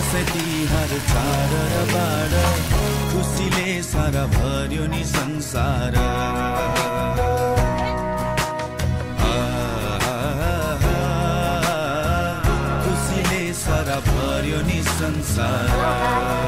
दसैँ तिहार चाड र बाड खुसीले सारा भर्यो नि संसार खुसीले सारा भर्यो नि संसार